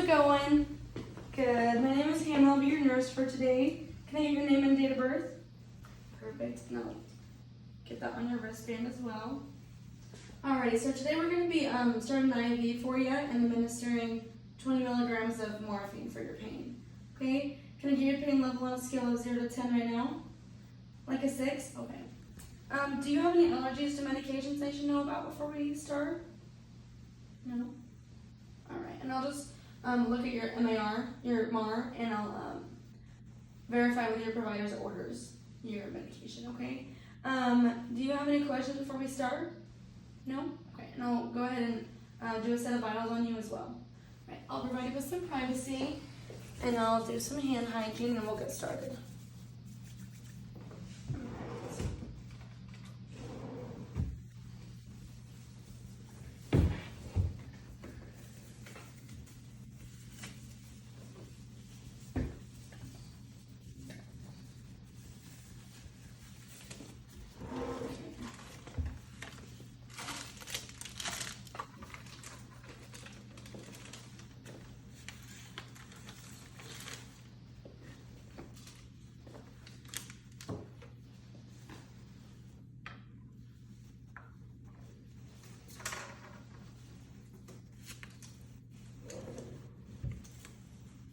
it going? Good. My name is Hannah. I'll be your nurse for today. Can I get your name and date of birth? Perfect. Now, get that on your wristband as well. Alrighty, so today we're going to be starting an IV for you and administering 20 milligrams of morphine for your pain. Okay? Can I get your pain level on a scale of 0 to 10 right now? Like a 6? Okay. Do you have any allergies to medications I should know about before we start? No? Alright, and I'll just look at your MAR, your MAR, and I'll verify with your provider's orders your medication, okay? Do you have any questions before we start? No? Okay, and I'll go ahead and do a set of vitals on you as well. Right, I'll provide you with some privacy, and I'll do some hand hygiene, and we'll get started.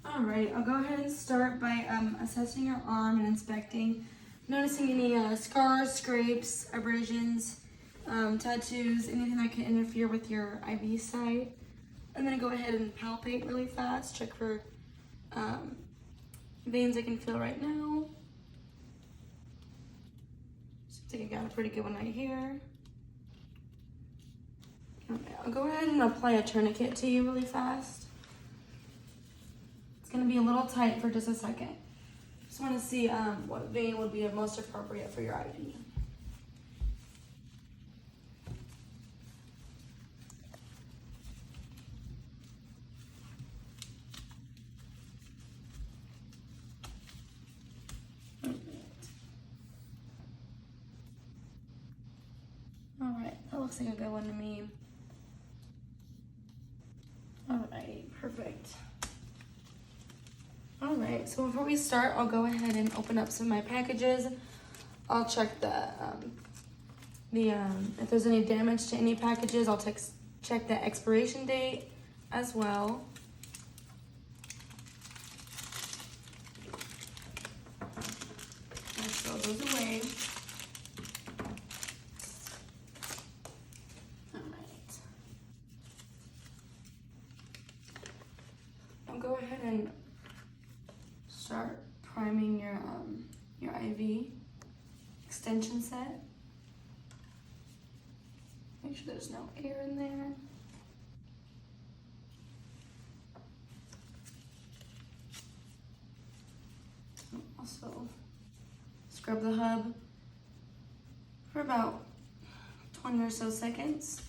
Alright, I'll go ahead and start by assessing your arm and inspecting, noticing any scars, scrapes, abrasions, tattoos, anything that can interfere with your IV site. I'm going to go ahead and palpate really fast, check for veins I can feel right now. Seems like I got a pretty good one right here. Okay, I'll go ahead and apply a tourniquet to you really fast. It's going to be a little tight for just a second. Just want to see what vein would be most appropriate for your IV. Alright, that looks like a good one to me. Alrighty, perfect. Alright, so before we start, I'll go ahead and open up some of my packages. I'll check if there's any damage to any packages, I'll check the expiration date as well. I'll throw those away. Alright. I'll go ahead and start priming your IV extension set. Make sure there's no air in there. Also, scrub the hub for about 20 or so seconds.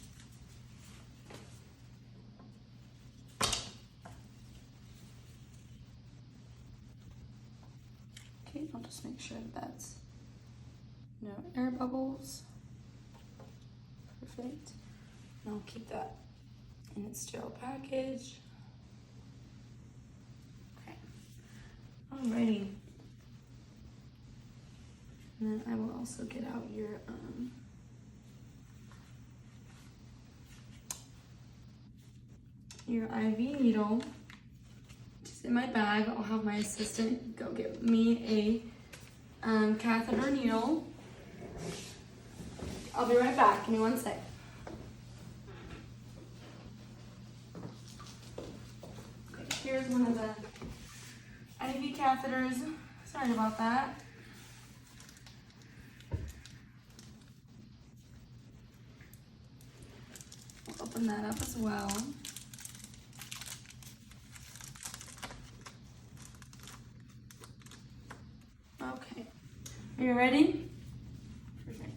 Okay, I'll just make sure that's no air bubbles. Perfect. And I'll keep that in its sterile package. Okay. Alrighty. And then I will also get out your IV needle. Just in my bag. I'll have my assistant go get me a catheter needle. I'll be right back. Give me one sec. Okay, here's one of the IV catheters. Sorry about that. We'll open that up as well. Okay. Are you ready? Perfect.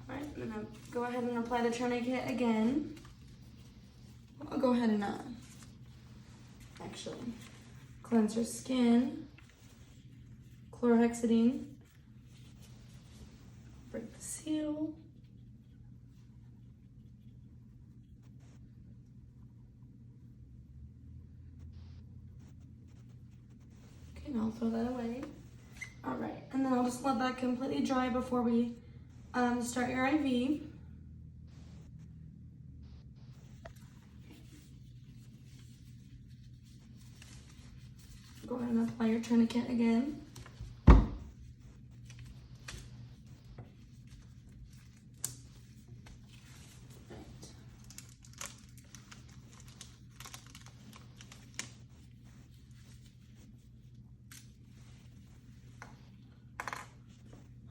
All right, I'm gonna go ahead and apply the tourniquet again. I'll go ahead and actually cleanse your skin. Chlorhexidine. Break the seal. I'll throw that away. All right, and then I'll just let that completely dry before we start your IV. Go ahead and apply your tourniquet again.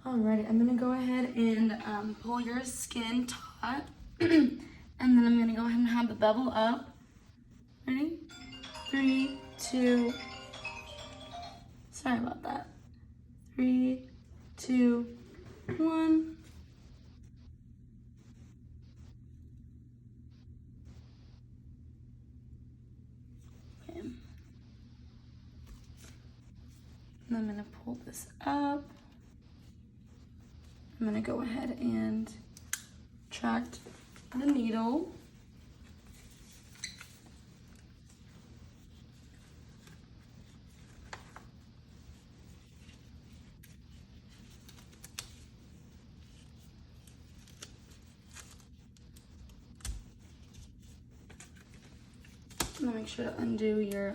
Alrighty, I'm gonna go ahead and pull your skin taut, and then I'm gonna go ahead and have the bevel up. Ready? 3, 2, sorry about that. 3, 2, 1. Okay. And I'm gonna pull this up. I'm gonna go ahead and tract the needle. I'm gonna make sure to undo your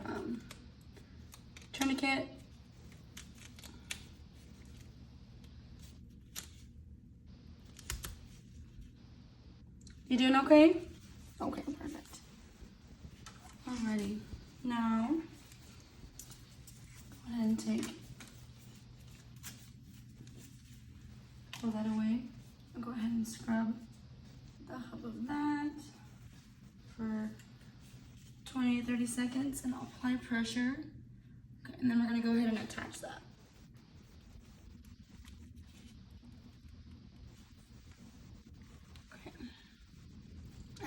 tourniquet. You doing okay? Okay, perfect. Alrighty, now go ahead and pull that away. I'll go ahead and scrub the hub of that for 20-30 seconds, and I'll apply pressure. Okay, and then we're gonna go ahead and attach that.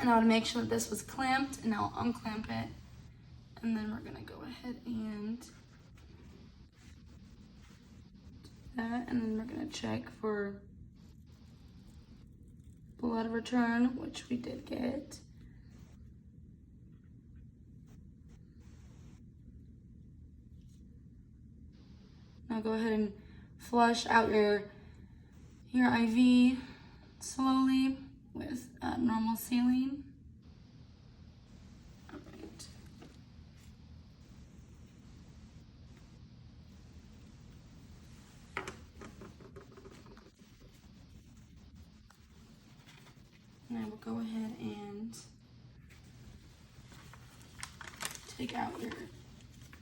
And I would make sure that this was clamped, and I'll unclamp it. And then we're gonna go ahead and do that, and then we're gonna check for blood return, which we did get. Now go ahead and flush out your IV slowly with normal saline. All right. And I will go ahead and take out your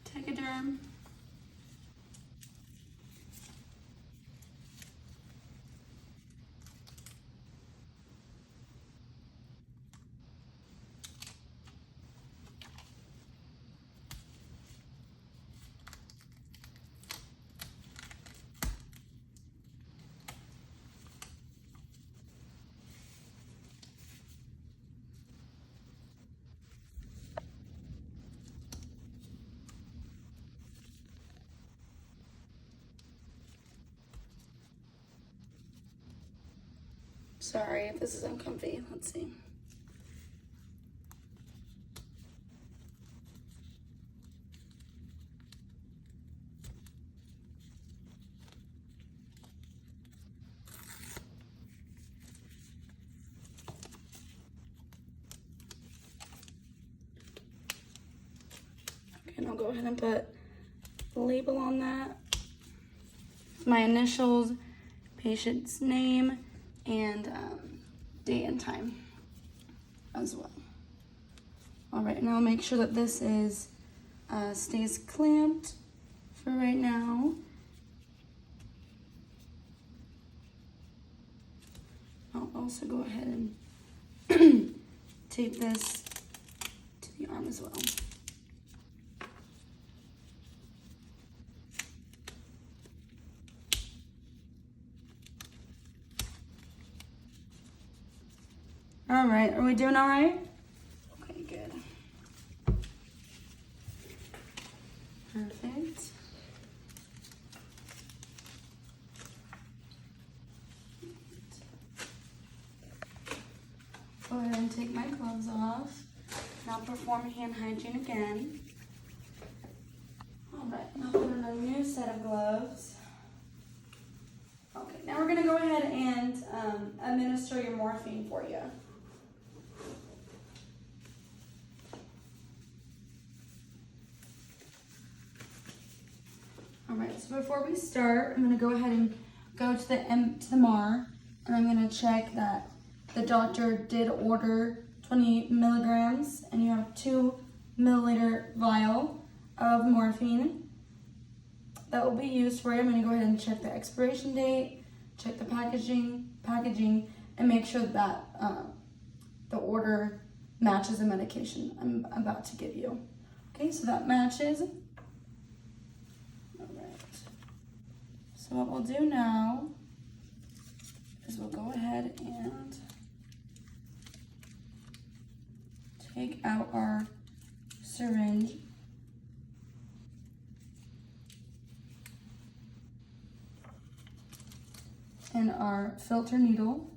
Tegaderm. Sorry if this is uncomfy. Let's see. Okay, and I'll go ahead and put a label on that. My initials, patient's name, and date and time as well. All right, now make sure that this is stays clamped for right now. I'll also go ahead and tape this to the arm as well. All right, are we doing all right? Okay, good. Perfect. Go ahead and take my gloves off. And I'll perform hand hygiene again. All right, now put on a new set of gloves. Okay, now we're gonna go ahead and administer your morphine for you. All right, so before we start, I'm gonna go ahead and go to the MAR, and I'm gonna check that the doctor did order 20 milligrams, and you have 2 milliliter vial of morphine that will be used for you. I'm gonna go ahead and check the expiration date, check the packaging, and make sure that the order matches the medication I'm about to give you. Okay, so that matches. All right. So what we'll do now is we'll go ahead and take out our syringe. And our filter needle.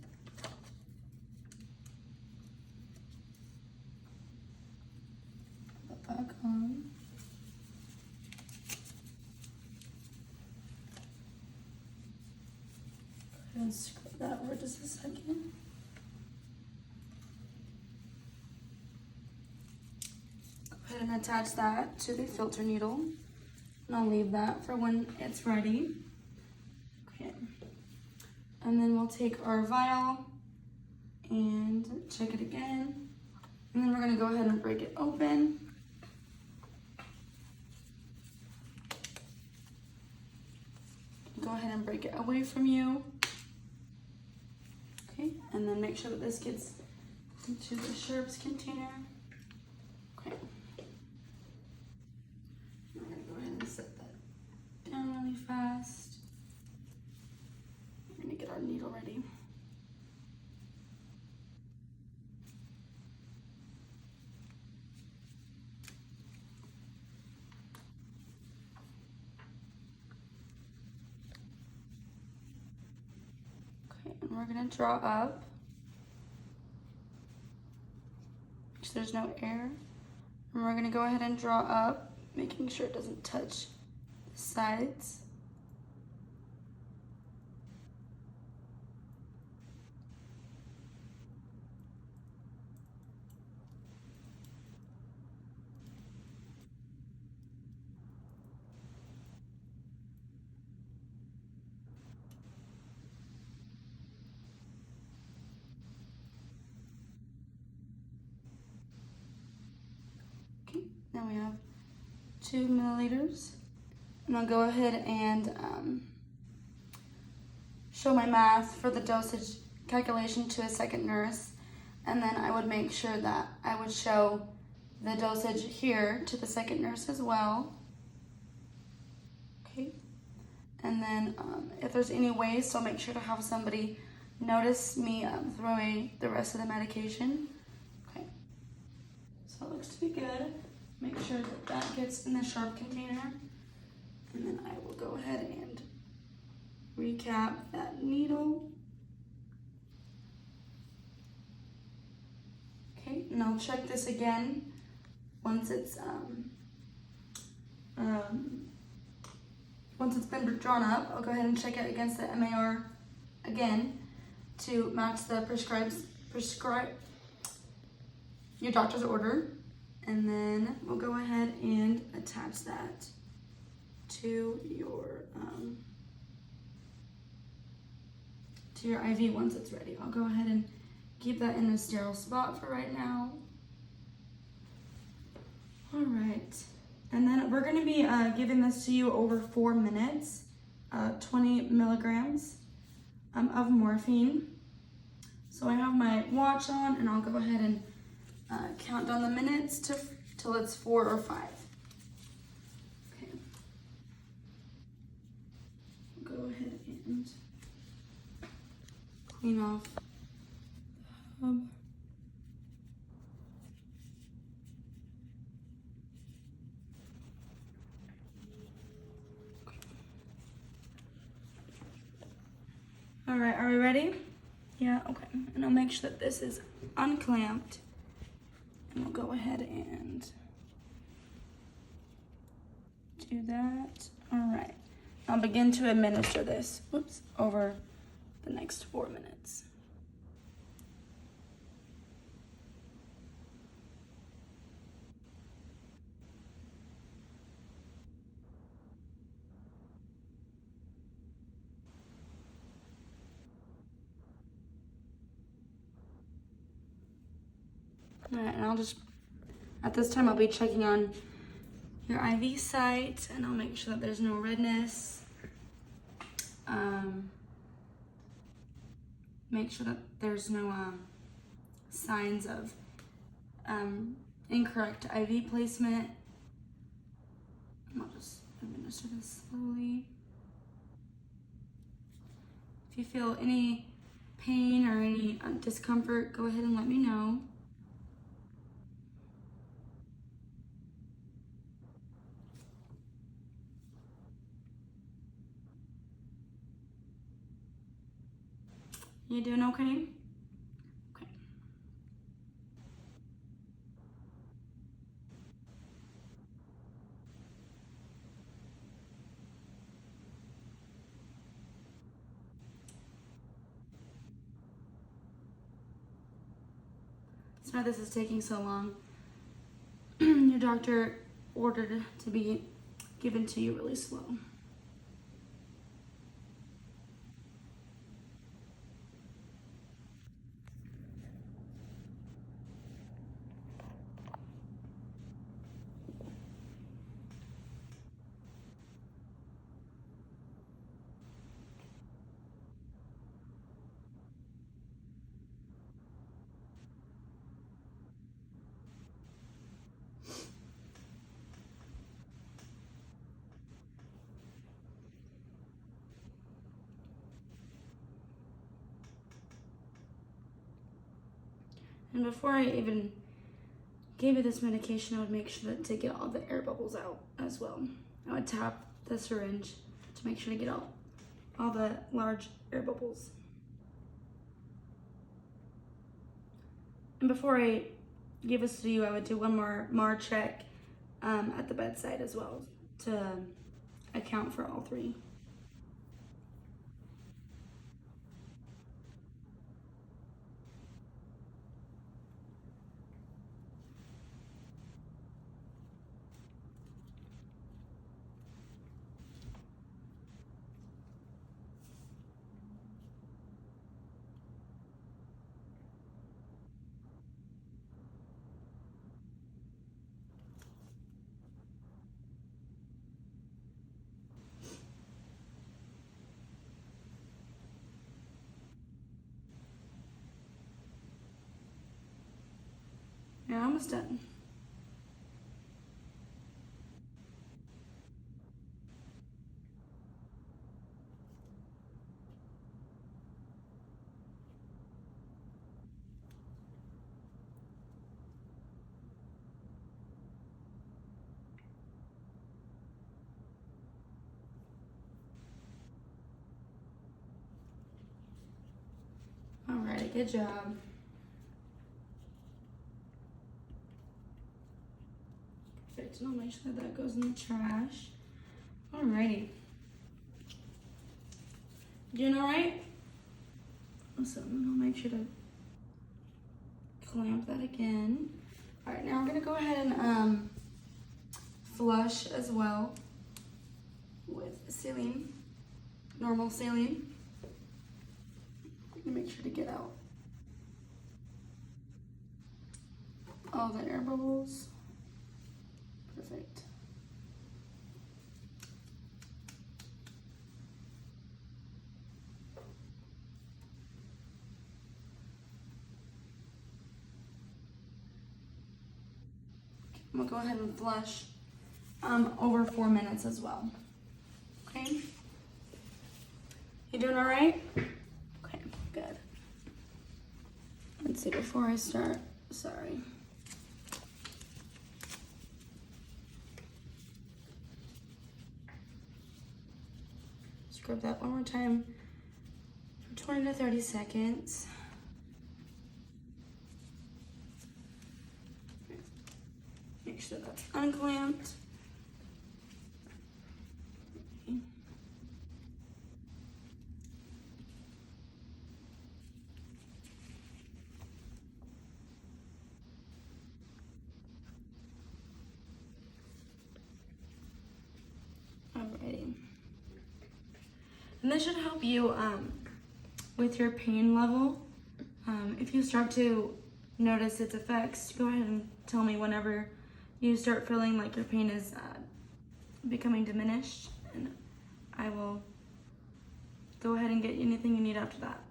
Put that back on. Go ahead and scrub that over just a second. Go ahead and attach that to the filter needle. And I'll leave that for when it's ready. Okay. And then we'll take our vial and check it again. And then we're gonna go ahead and break it open. Go ahead and break it away from you. Okay, and then make sure that this gets into the Sharps container. Okay. We're gonna go ahead and set that down really fast. We're gonna get our needle ready. Okay, and we're gonna draw up. So there's no air. And we're gonna go ahead and draw up, making sure it doesn't touch the sides. Now we have 2 milliliters. And I'll go ahead and show my math for the dosage calculation to a second nurse. And then I would make sure that I would show the dosage here to the second nurse as well. Okay. And then if there's any waste, I'll make sure to have somebody notice me throw away the rest of the medication. Okay. So it looks to be good. Make sure that that gets in the Sharp container. And then I will go ahead and recap that needle. Okay, and I'll check this again once it's been drawn up. I'll go ahead and check it against the MAR again to match the your doctor's order. And then we'll go ahead and attach that to your IV once it's ready. I'll go ahead and keep that in a sterile spot for right now. All right, and then we're gonna be giving this to you over 4 minutes, 20 milligrams of morphine. So I have my watch on, and I'll go ahead and count down the minutes till it's 4 or 5. Okay. Go ahead and clean off the hub. All right, are we ready? Yeah, okay. And I'll make sure that this is unclamped. And we'll go ahead and do do that. All right. I'll begin to administer this, over the next 4 minutes. All right, and at this time, I'll be checking on your IV site, and I'll make sure that there's no redness. Make sure that there's no signs of incorrect IV placement. And I'll just administer this slowly. If you feel any pain or any discomfort, go ahead and let me know. You doing okay? Okay. Sorry this is taking so long. Your doctor ordered to be given to you really slow. And before I even gave you this medication, I would make sure to get all the air bubbles out as well. I would tap the syringe to make sure to get out all the large air bubbles. And before I give this to you, I would do one more MAR check at the bedside as well to account for all three. You're almost done. Alright, good job. Perfect, and I'll make sure that goes in the trash. Alrighty. Doing alright? Awesome, and I'll make sure to clamp that again. Alright, now we're gonna go ahead and flush as well with saline, normal saline. Make sure to get out all the air bubbles. Perfect. I'm gonna go ahead and flush over 4 minutes as well. Okay? You doing all right? Okay, good. Let's see, before I start, sorry. Scrub that one more time for 20 to 30 seconds. Make sure that's unclamped. And this should help you with your pain level. If you start to notice its effects, go ahead and tell me whenever you start feeling like your pain is becoming diminished, and I will go ahead and get you anything you need after that.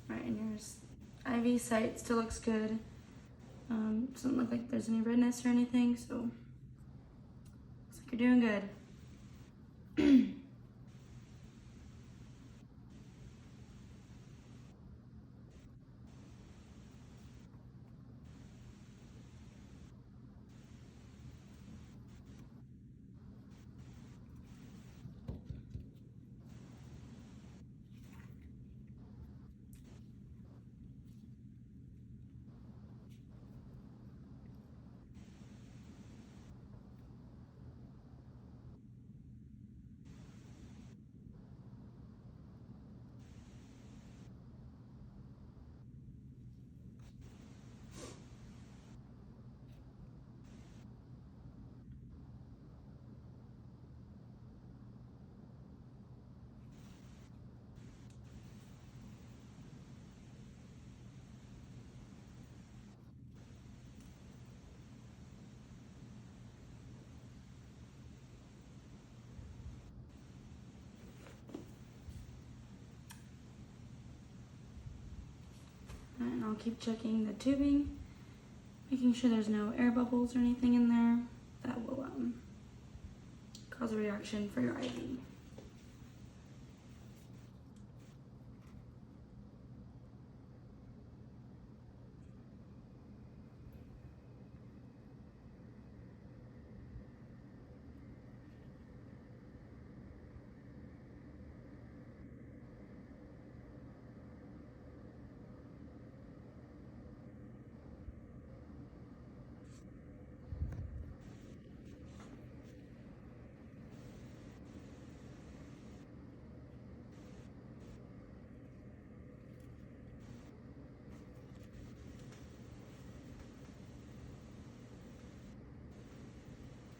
Alright, and your IV site still looks good. Doesn't look like there's any redness or anything, so looks like you're doing good. And I'll keep checking the tubing, making sure there's no air bubbles or anything in there that will cause a reaction for your IV.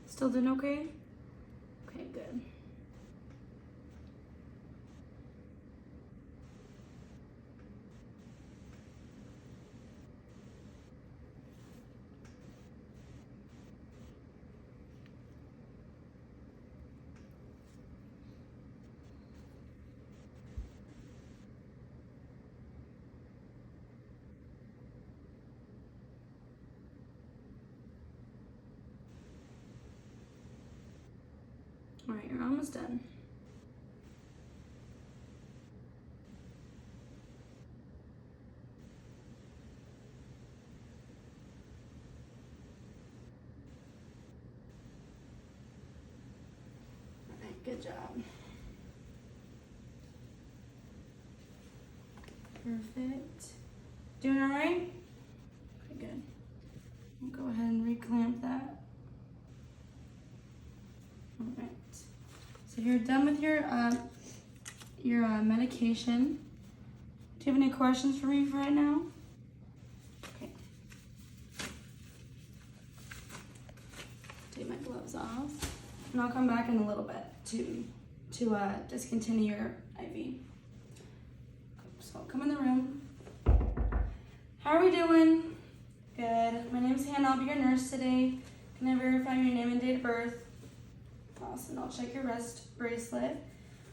Still doing okay? Okay, good. All right, you're almost done. All right, good job. Perfect. Doing all right? Okay, good. I'll go ahead and reclamp that. All right. So you're done with your medication. Do you have any questions for me for right now? Okay. Take my gloves off, and I'll come back in a little bit to discontinue your IV. So I'll come in the room. How are we doing? Good. My name's Hannah. I'll be your nurse today. Can I verify your name and date of birth? Awesome. I'll check your wrist bracelet.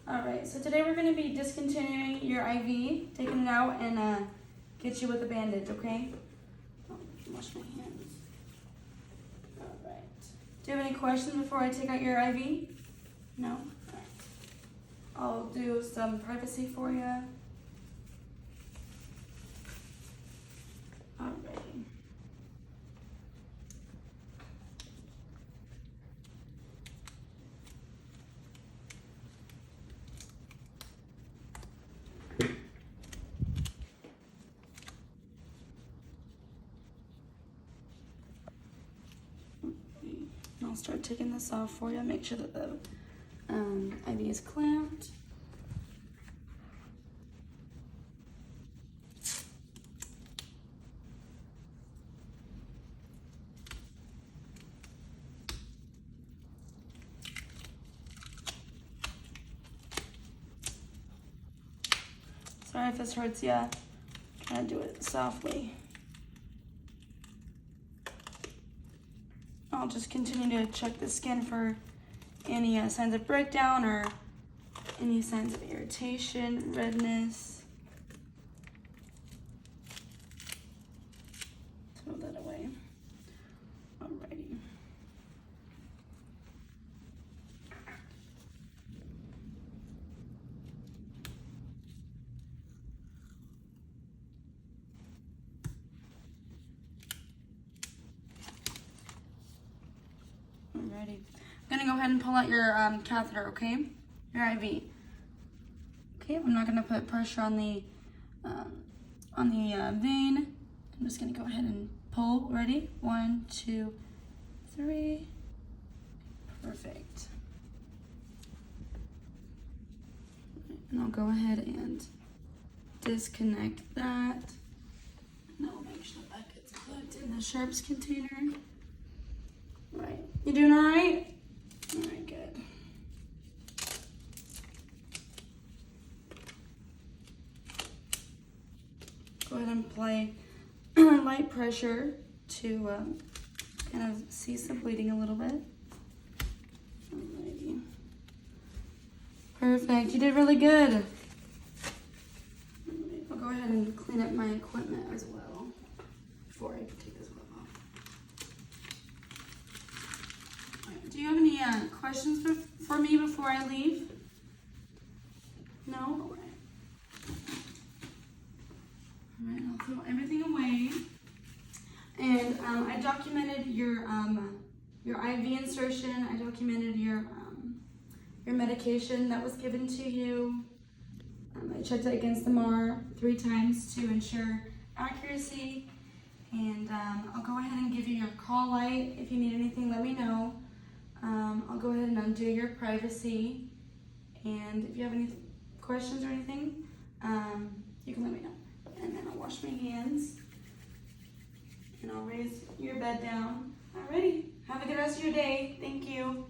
All right. So today we're going to be discontinuing your IV, taking it out, and get you with a bandage. Okay? Oh, wash my hands. All right. Do you have any questions before I take out your IV? No. All right. I'll do some privacy for you. All right. I'll start taking this off for you. Make sure that the IV is clamped. Sorry if this hurts you. Try to do it softly. I'll just continue to check the skin for any signs of breakdown or any signs of irritation, redness. Throw that away. Alrighty. Alrighty. I'm gonna go ahead and pull out your catheter, okay? Your IV. Okay, I'm not gonna put pressure on the vein. I'm just gonna go ahead and pull. Ready? 1, 2, 3. Perfect. And I'll go ahead and disconnect that. And I'll make sure that gets put in the sharps container. Right. You doing all right? All right, good. Go ahead and apply light pressure to kind of cease the bleeding a little bit. Alrighty. Perfect. You did really good. I'll go ahead and clean up my equipment as well before I take this glove off. Do you have any questions for me before I leave? No? All right. All right, I'll throw everything away. And I documented your IV insertion. I documented your medication that was given to you. I checked it against the MAR 3 times to ensure accuracy. And I'll go ahead and give you your call light. If you need anything, let me know. I'll go ahead and undo your privacy. And if you have any questions or anything, you can let me know. And then I'll wash my hands. And I'll raise your bed down. Alrighty. Have a good rest of your day. Thank you.